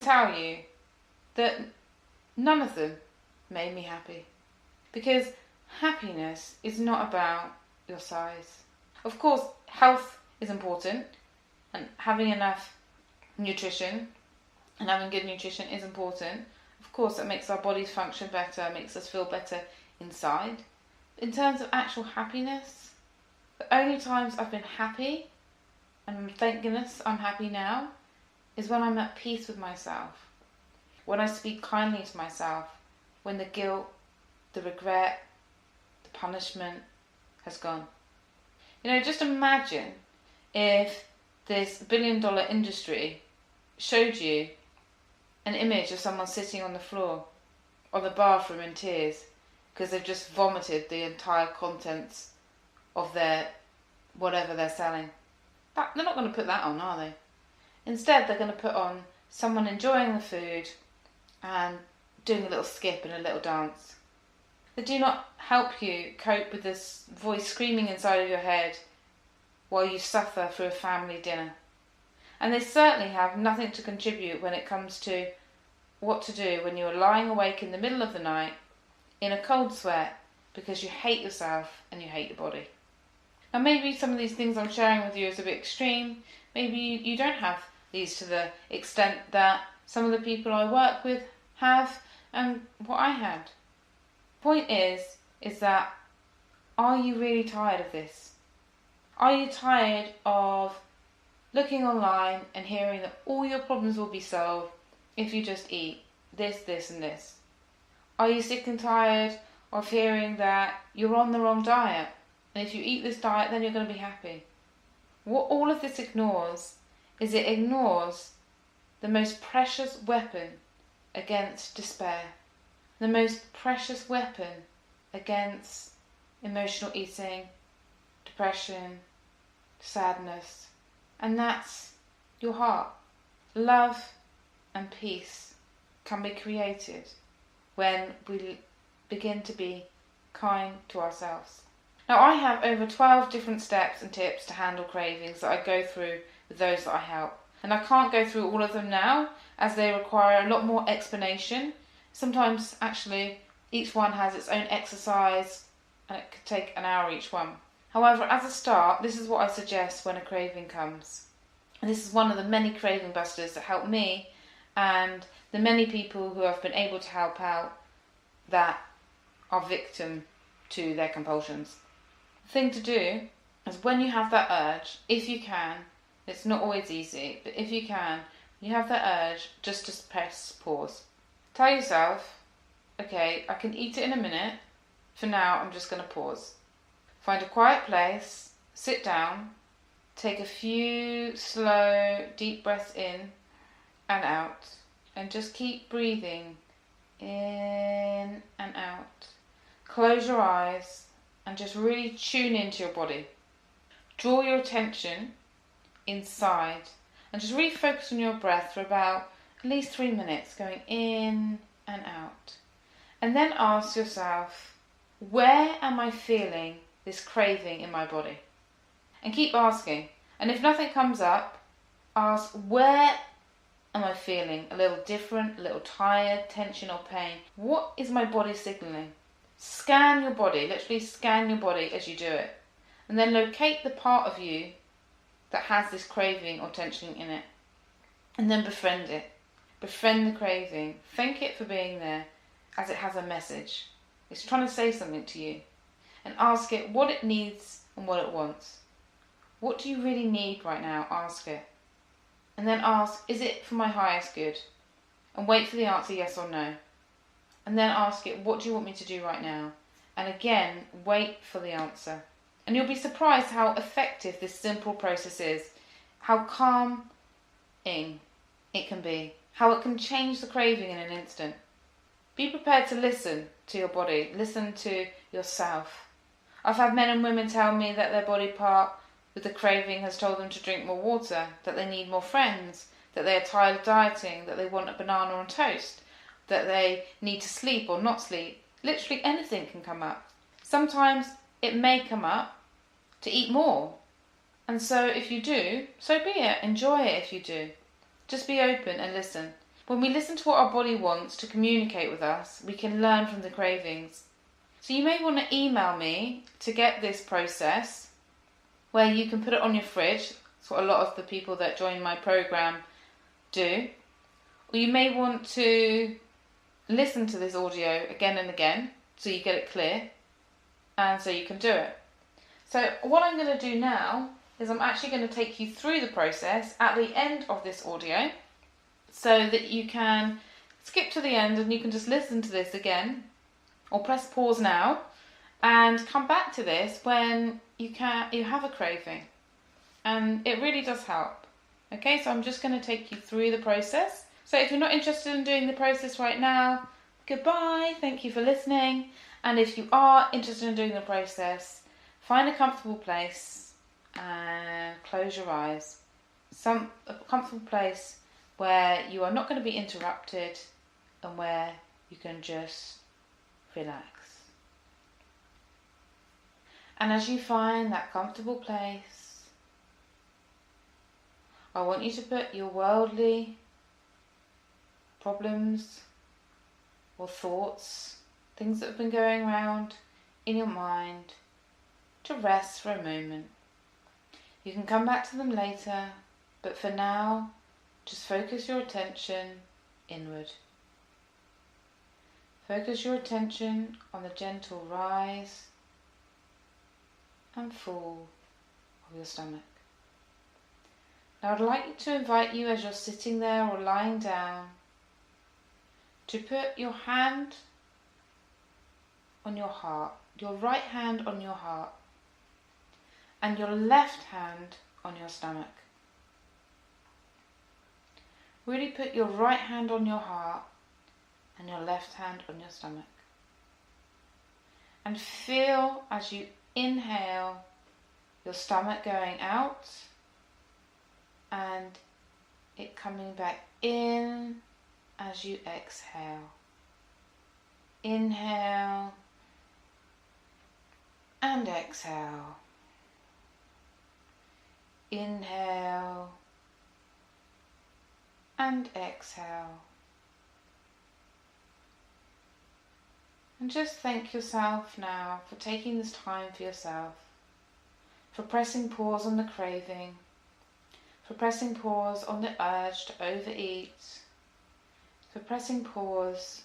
tell you that none of them made me happy. Because happiness is not about your size. Of course, health is important, and having enough nutrition and having good nutrition is important. Of course, it makes our bodies function better, makes us feel better inside. In terms of actual happiness, the only times I've been happy, and thank goodness I'm happy now, is when I'm at peace with myself. When I speak kindly to myself, when the guilt, the regret, the punishment has gone. Just imagine if this billion-dollar industry showed you an image of someone sitting on the floor or the bathroom in tears because they've just vomited the entire contents of their whatever they're selling. They're not going to put that on, are they? Instead, they're going to put on someone enjoying the food and doing a little skip and a little dance. They do not help you cope with this voice screaming inside of your head while you suffer through a family dinner. And they certainly have nothing to contribute when it comes to what to do when you are lying awake in the middle of the night in a cold sweat because you hate yourself and you hate your body. Now maybe some of these things I'm sharing with you is a bit extreme. Maybe you don't have these to the extent that some of the people I work with have and what I had. Point is that are you really tired of this? Are you tired of looking online and hearing that all your problems will be solved if you just eat this, this and this? Are you sick and tired of hearing that you're on the wrong diet and if you eat this diet then you're going to be happy? What all of this ignores is it ignores the most precious weapon against despair, the most precious weapon against emotional eating, depression, sadness, and that's your heart. Love and peace can be created when we begin to be kind to ourselves. Now, I have over 12 different steps and tips to handle cravings that I go through with those that I help. And I can't go through all of them now as they require a lot more explanation. Sometimes, actually, each one has its own exercise and it could take an hour each one. However, as a start, this is what I suggest when a craving comes. And this is one of the many craving busters that help me and the many people who I've been able to help out that are victim to their compulsions. The thing to do is when you have that urge, if you can, it's not always easy, but if you can, you have that urge just to press pause. Tell yourself, okay, I can eat it in a minute. For now, I'm just going to pause. Find a quiet place, sit down, take a few slow, deep breaths in and out, and just keep breathing in and out. Close your eyes and just really tune into your body. Draw your attention inside and just really focus on your breath for about at least 3 minutes, going in and out. And then ask yourself, where am I feeling this craving in my body? And keep asking. And if nothing comes up, ask, where am I feeling a little different, a little tired, tension or pain? What is my body signaling? Scan your body, literally scan your body as you do it. And then locate the part of you that has this craving or tension in it. And then befriend it. Befriend the craving. Thank it for being there as it has a message. It's trying to say something to you. And ask it what it needs and what it wants. What do you really need right now? Ask it. And then ask, is it for my highest good? And wait for the answer, yes or no. And then ask it, what do you want me to do right now? And again, wait for the answer. And you'll be surprised how effective this simple process is. How calming it can be. How it can change the craving in an instant. Be prepared to listen to your body. Listen to yourself. I've had men and women tell me that their body part with the craving has told them to drink more water, that they need more friends, that they are tired of dieting, that they want a banana on toast, that they need to sleep or not sleep. Literally anything can come up. Sometimes it may come up to eat more. And so if you do, so be it. Enjoy it if you do. Just be open and listen. When we listen to what our body wants to communicate with us, we can learn from the cravings. So you may want to email me to get this process where you can put it on your fridge. That's what a lot of the people that join my program do. Or you may want to listen to this audio again and again so you get it clear and so you can do it. So what I'm going to do now is I'm actually going to take you through the process at the end of this audio so that you can skip to the end and you can just listen to this again, or press pause now and come back to this when you have a craving. And it really does help. Okay, so I'm just going to take you through the process. So if you're not interested in doing the process right now, goodbye, thank you for listening. And if you are interested in doing the process, find a comfortable place and close your eyes. A comfortable place where you are not going to be interrupted and where you can just relax. And as you find that comfortable place, I want you to put your worldly problems or thoughts, things that have been going around in your mind, to rest for a moment. You can come back to them later, but for now, just focus your attention inward. Focus your attention on the gentle rise and fall of your stomach. Now I'd like to invite you, as you're sitting there or lying down, to put your hand on your heart, your right hand on your heart, and your left hand on your stomach. Really put your right hand on your heart and your left hand on your stomach. And feel as you inhale your stomach going out and it coming back in as you exhale. Inhale and exhale. Inhale and exhale. And just thank yourself now for taking this time for yourself, for pressing pause on the craving, for pressing pause on the urge to overeat, for pressing pause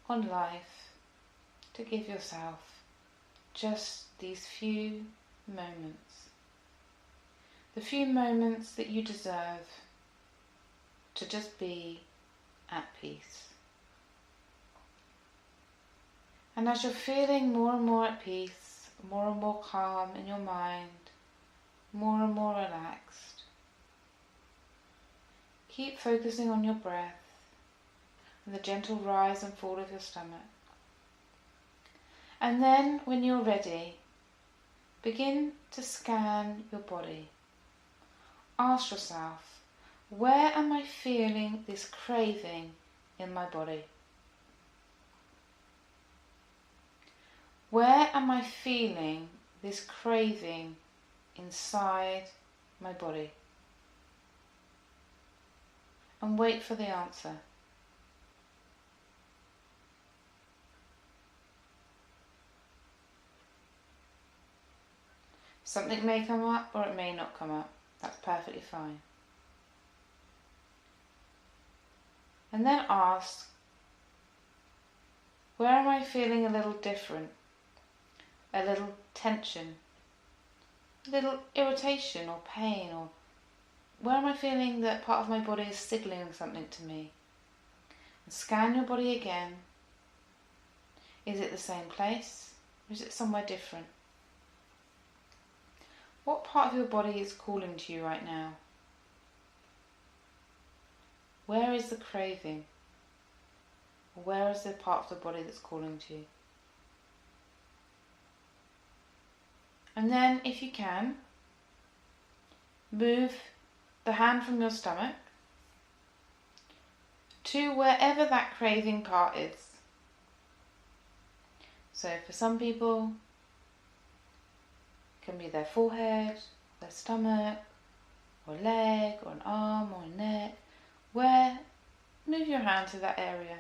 on life, to give yourself just these few moments. The few moments that you deserve to just be at peace. And as you're feeling more and more at peace, more and more calm in your mind, more and more relaxed, keep focusing on your breath and the gentle rise and fall of your stomach. And then, when you're ready, begin to scan your body. Ask yourself, where am I feeling this craving in my body? Where am I feeling this craving inside my body? And wait for the answer. Something may come up or it may not come up. That's perfectly fine. And then ask, where am I feeling a little different? A little tension, a little irritation or pain, or where am I feeling that part of my body is signaling something to me? And scan your body again. Is it the same place or is it somewhere different? What part of your body is calling to you right now? Where is the craving? Or where is the part of the body that's calling to you? And then, if you can, move the hand from your stomach to wherever that craving part is. So for some people, it can be their forehead, their stomach, or leg, or an arm, or a neck. Where your hand to that area.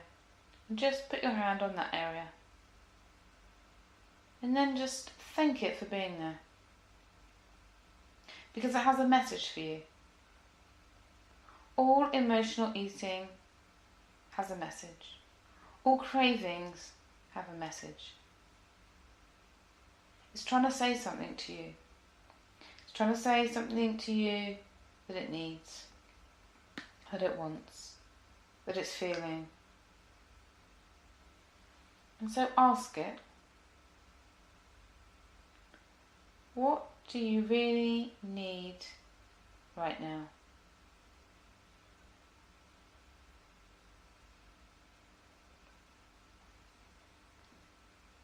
And just put your hand on that area. And then just thank it for being there. Because it has a message for you. All emotional eating has a message. All cravings have a message. It's trying to say something to you. It's trying to say something to you that it needs, that it wants, that it's feeling. And so ask it, what do you really need right now?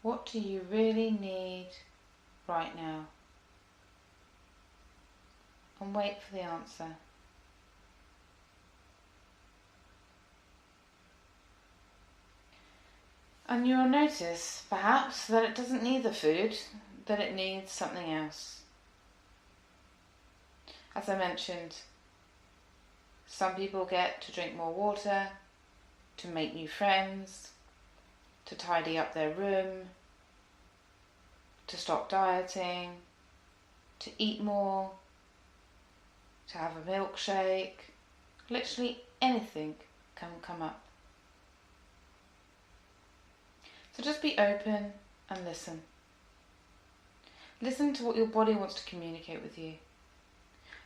What do you really need right now? And wait for the answer. And you'll notice, perhaps, that it doesn't need the food, that it needs something else. As I mentioned, some people get to drink more water, to make new friends, to tidy up their room, to stop dieting, to eat more, to have a milkshake. Literally anything can come up. So just be open and listen. Listen to what your body wants to communicate with you.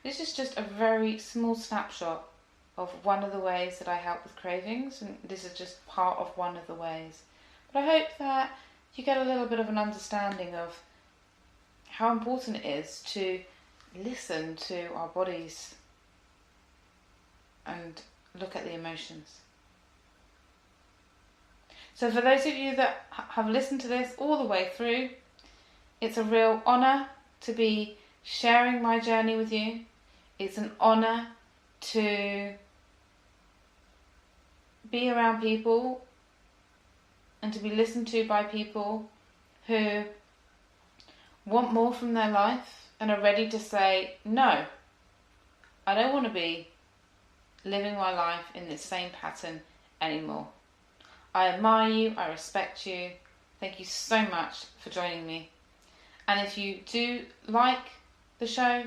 This is just a very small snapshot of one of the ways that I help with cravings, and this is just part of one of the ways. But I hope that you get a little bit of an understanding of how important it is to listen to our bodies and look at the emotions. So for those of you that have listened to this all the way through, it's a real honour to be sharing my journey with you. It's an honour to be around people and to be listened to by people who want more from their life and are ready to say, no, I don't want to be living my life in this same pattern anymore. I admire you, I respect you. Thank you so much for joining me. And if you do like the show,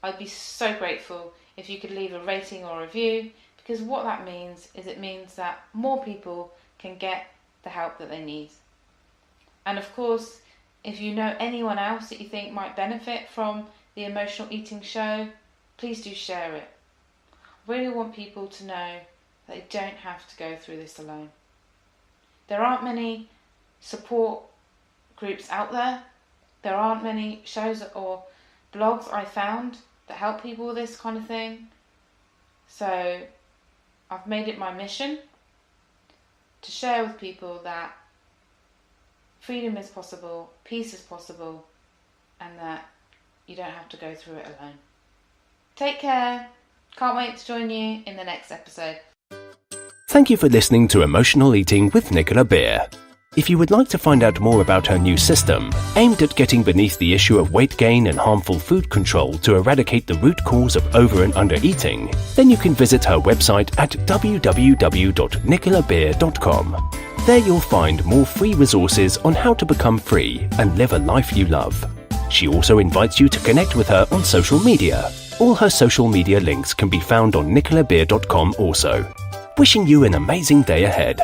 I'd be so grateful if you could leave a rating or review, because what that means is it means that more people can get the help that they need. And of course, if you know anyone else that you think might benefit from the Emotional Eating Show, please do share it. I really want people to know that they don't have to go through this alone. There aren't many support groups out there. There aren't many shows or blogs I found that help people with this kind of thing. So I've made it my mission to share with people that freedom is possible, peace is possible, and that you don't have to go through it alone. Take care. Can't wait to join you in the next episode. Thank you for listening to Emotional Eating with Nicola-beer. If you would like to find out more about her new system, aimed at getting beneath the issue of weight gain and harmful food control to eradicate the root cause of over and under eating, then you can visit her website at www.nicola-beer.com. There you'll find more free resources on how to become free and live a life you love. She also invites you to connect with her on social media. All her social media links can be found on nicola-beer.com also. Wishing you an amazing day ahead.